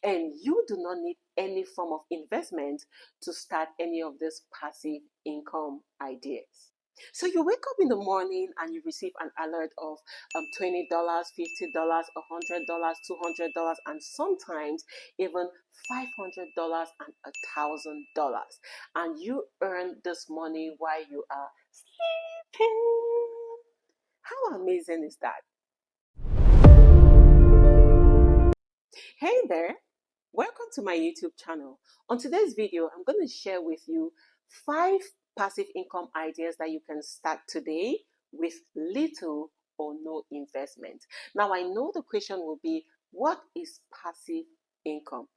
And you do not need any form of investment to start any of these passive income ideas. So you wake up in the morning and you receive an alert of $20, $50, $100, $200, and sometimes even $500 and $1,000. And you earn this money while you are sleeping. How amazing is that? Hey there, welcome to my YouTube channel. On today's video, I'm going to share with you 5 passive income ideas that you can start today with little or no investment. Now, I know the question will be, what is passive income?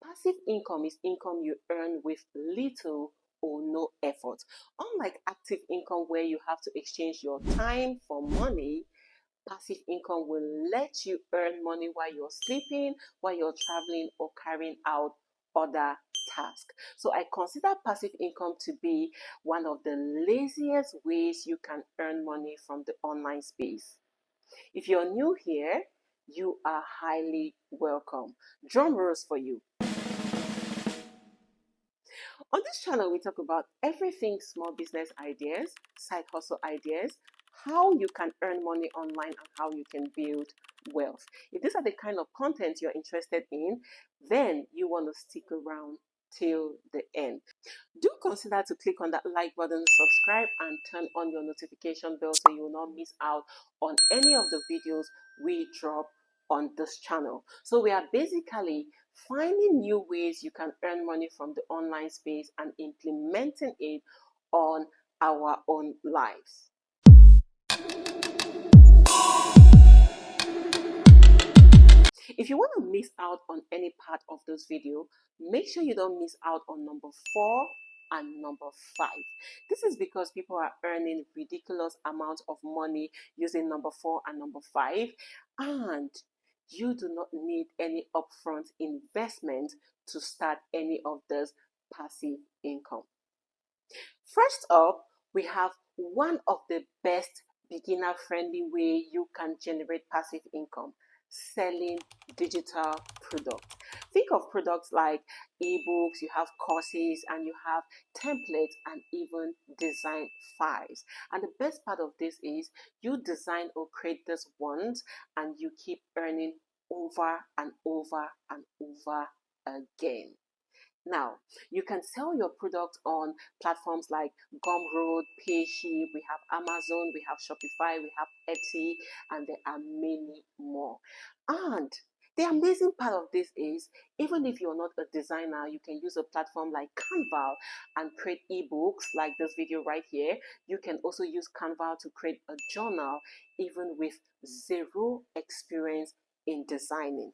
Passive income is income you earn with little or no effort. Unlike active income where you have to exchange your time for money, passive income will let you earn money while you're sleeping, while you're traveling, or carrying out other tasks. So I consider passive income to be one of the laziest ways you can earn money from the online space. If you're new here, you are highly welcome. Drum rolls for you. On this channel, we talk about everything small business ideas, side hustle ideas, how you can earn money online, and how you can build wealth. If these are the kind of content you're interested in, then you want to stick around till the end. Do consider to click on that like button, subscribe, and turn on your notification bell so you will not miss out on any of the videos we drop on this channel. So we are basically finding new ways you can earn money from the online space and implementing it on our own lives. If you want to miss out on any part of this video, make sure you don't miss out on number 4 and number 5. This is because people are earning ridiculous amounts of money using number 4 and number 5, and you do not need any upfront investment to start any of this passive income. First up, we have one of the best beginner-friendly way you can generate passive income: selling digital products. Think of products like ebooks, you have courses, and you have templates and even design files. And the best part of this is you design or create this once and you keep earning over and over and over again. Now, you can sell your product on platforms like Gumroad, Payship, we have Amazon, we have Shopify, we have Etsy, and there are many more. And the amazing part of this is, even if you're not a designer, you can use a platform like Canva and create ebooks like this video right here. You can also use Canva to create a journal, even with zero experience in designing.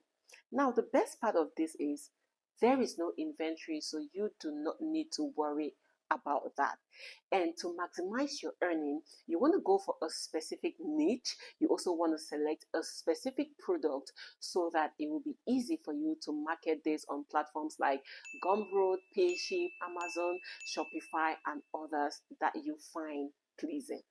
Now, the best part of this is there is no inventory, so you do not need to worry about that. And to maximize your earning, you want to go for a specific niche. You also want to select a specific product so that it will be easy for you to market this on platforms like Gumroad, Payship, Amazon, Shopify, and others that you find pleasing.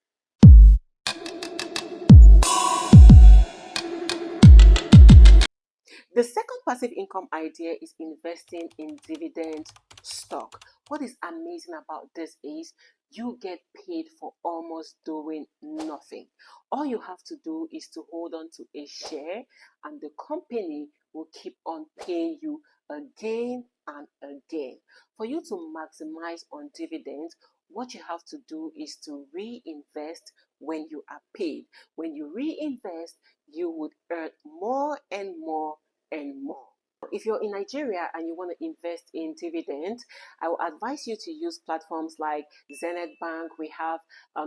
The second passive income idea is investing in dividend stock. What is amazing about this is you get paid for almost doing nothing. All you have to do is to hold on to a share, and the company will keep on paying you again and again. For you to maximize on dividends, what you have to do is to reinvest when you are paid. When you reinvest, you would earn more and more and more. If you're in Nigeria and you want to invest in dividends, I will advise you to use platforms like Zenith Bank. We have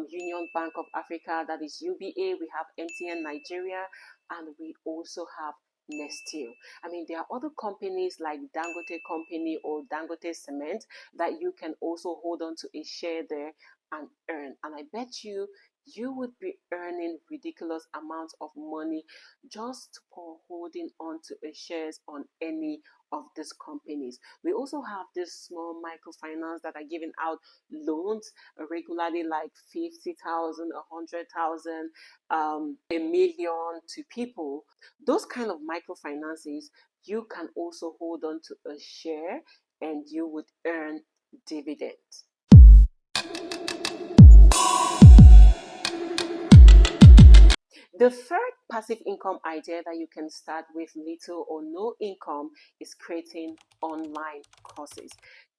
Union Bank of Africa, that is UBA. We have MTN Nigeria, and we also have Nestle. I mean, there are other companies like Dangote Company or Dangote Cement that you can also hold on to a share there and earn. And I bet you would be earning ridiculous amounts of money just for holding on to a shares on any of these companies. We also have this small microfinance that are giving out loans regularly, like 50,000, 100,000, a million to people. Those kind of microfinances you can also hold on to a share and you would earn dividends. The third passive income idea that you can start with little or no income is creating online courses.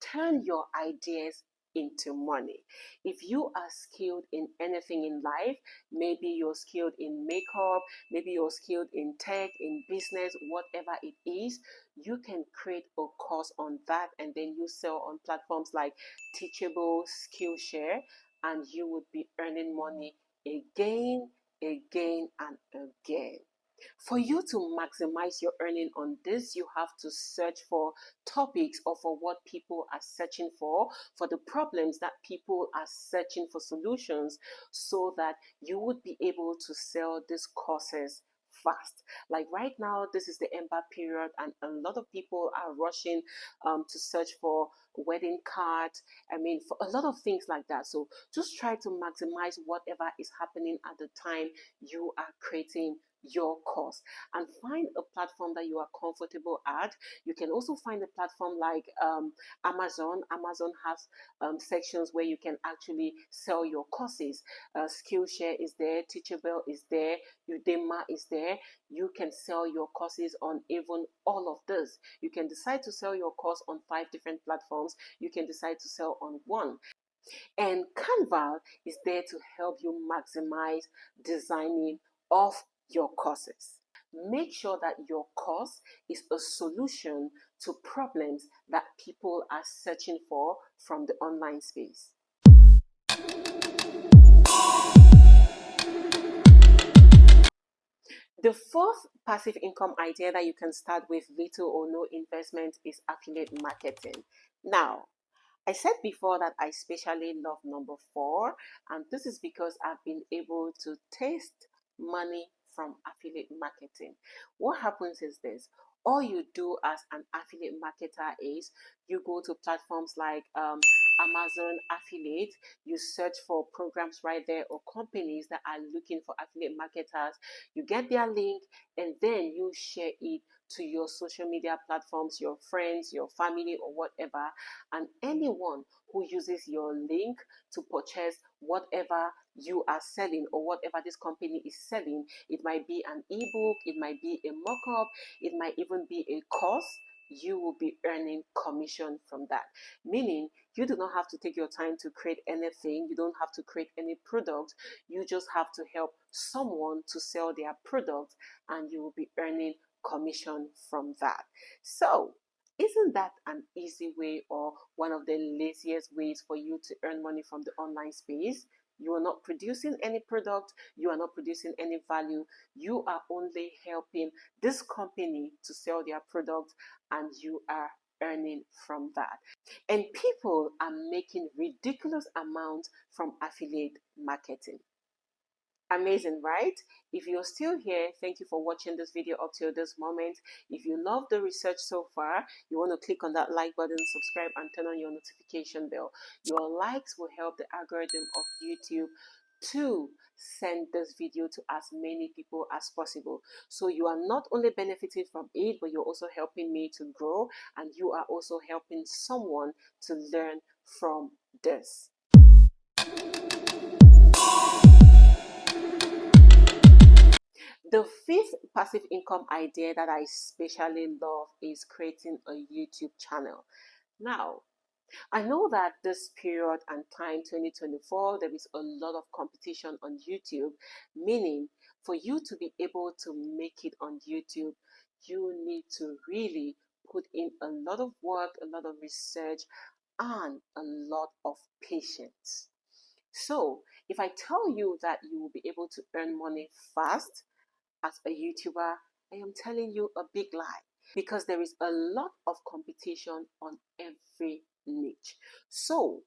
Turn your ideas into money. If you are skilled in anything in life, maybe you're skilled in makeup, maybe you're skilled in tech, in business, whatever it is, you can create a course on that and then you sell on platforms like Teachable, Skillshare, and you would be earning money again and again. For you to maximize your earning on this, you have to search for topics or for what people are searching for the problems that people are searching for solutions, so that you would be able to sell these courses fast. Like right now, this is the ember period, and a lot of people are rushing to search for wedding cards. I mean, for a lot of things like that. So just try to maximize whatever is happening at the time you are creating your course, and find a platform that you are comfortable at. You can also find a platform like Amazon. Amazon has sections where you can actually sell your courses. Skillshare is there, Teachable is there, Udemy is there. You can sell your courses on even all of this. You can decide to sell your course on 5 different platforms. You can decide to sell on one. And Canva is there to help you maximize designing of your courses. Make sure that your course is a solution to problems that people are searching for from the online space. The fourth passive income idea that you can start with little or no investment is affiliate marketing. Now, I said before that I especially love number 4, and this is because I've been able to taste money from affiliate marketing. What happens is this: all you do as an affiliate marketer is you go to platforms like Amazon affiliate, you search for programs right there or companies that are looking for affiliate marketers, you get their link, and then you share it to your social media platforms, your friends, your family, or whatever, and anyone who uses your link to purchase whatever you are selling or whatever this company is selling. It might be an ebook, it might be a mock-up, it might even be a course. You will be earning commission from that. Meaning, you do not have to take your time to create anything. You don't have to create any product. You just have to help someone to sell their product, and you will be earning commission from that. So, isn't that an easy way, or one of the laziest ways for you to earn money from the online space? You are not producing any product, you are not producing any value, you are only helping this company to sell their product, and you are earning from that. And people are making ridiculous amounts from affiliate marketing. Amazing, right? If you're still here, thank you for watching this video up till this moment. If you love the research so far, you want to click on that like button, subscribe, and turn on your notification bell. Your likes will help the algorithm of YouTube to send this video to as many people as possible. So you are not only benefiting from it, but you're also helping me to grow, and you are also helping someone to learn from this. The fifth passive income idea that I especially love is creating a YouTube channel. Now, I know that this period and time, 2024, there is a lot of competition on YouTube, meaning for you to be able to make it on YouTube, you need to really put in a lot of work, a lot of research, and a lot of patience. So, if I tell you that you will be able to earn money fast as a YouTuber, I am telling you a big lie, because there is a lot of competition on every niche. So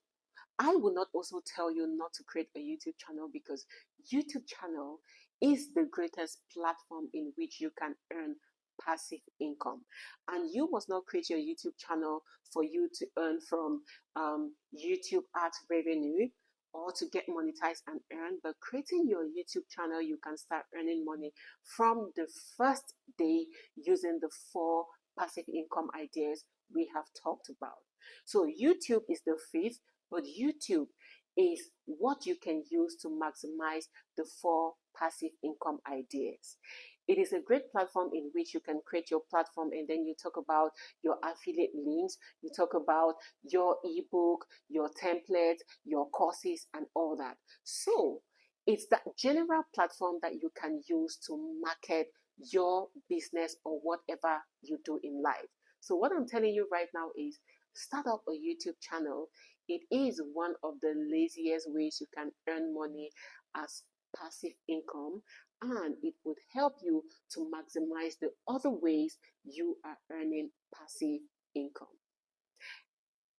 I will not also tell you not to create a YouTube channel, because YouTube channel is the greatest platform in which you can earn passive income. And you must not create your YouTube channel for you to earn from YouTube ad revenue or to get monetized and earn. But creating your YouTube channel, you can start earning money from the first day using the 4 passive income ideas we have talked about. So YouTube is the fifth, but YouTube is what you can use to maximize the four passive income ideas. It is a great platform in which you can create your platform and then you talk about your affiliate links, you talk about your ebook, your templates, your courses, and all that. So it's that general platform that you can use to market your business or whatever you do in life. So what I'm telling you right now is start up a YouTube channel. It is one of the laziest ways you can earn money as passive income, and it would help you to maximize the other ways you are earning passive income.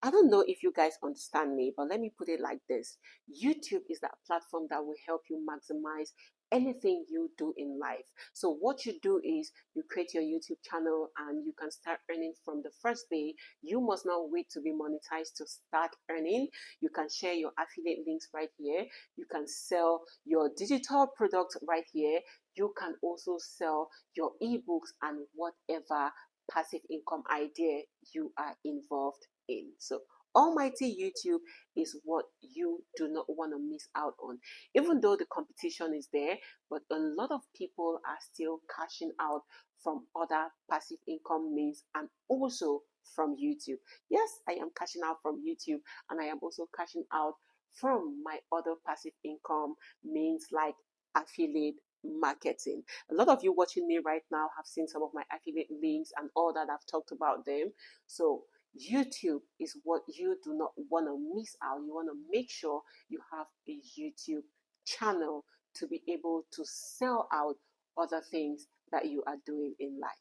I don't know if you guys understand me, but let me put it like this. YouTube is that platform that will help you maximize anything you do in life. So what you do is you create your YouTube channel and you can start earning from the first day. You must not wait to be monetized to start earning. You can share your affiliate links right here. You can sell your digital product right here. You can also sell your ebooks and whatever passive income idea you are involved in. So almighty YouTube is what you do not want to miss out on. Even though the competition is there, but a lot of people are still cashing out from other passive income means and also from YouTube. Yes, I am cashing out from YouTube, and I am also cashing out from my other passive income means like affiliate marketing. A lot of you watching me right now have seen some of my affiliate links and all that. I've talked about them. So YouTube is what you do not want to miss out. You want to make sure you have a YouTube channel to be able to sell out other things that you are doing in life.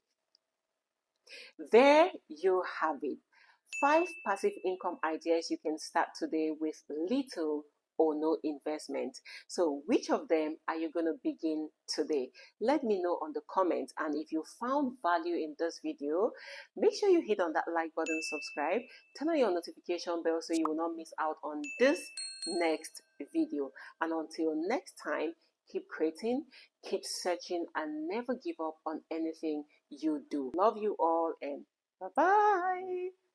There you have it. 5 passive income ideas you can start today with little or no investment. So which of them are you going to begin today? Let me know on the comments. And if you found value in this video, make sure you hit on that like button, subscribe, turn on your notification bell so you will not miss out on this next video. And until next time, keep creating, keep searching, and never give up on anything you do. Love you all, and bye-bye.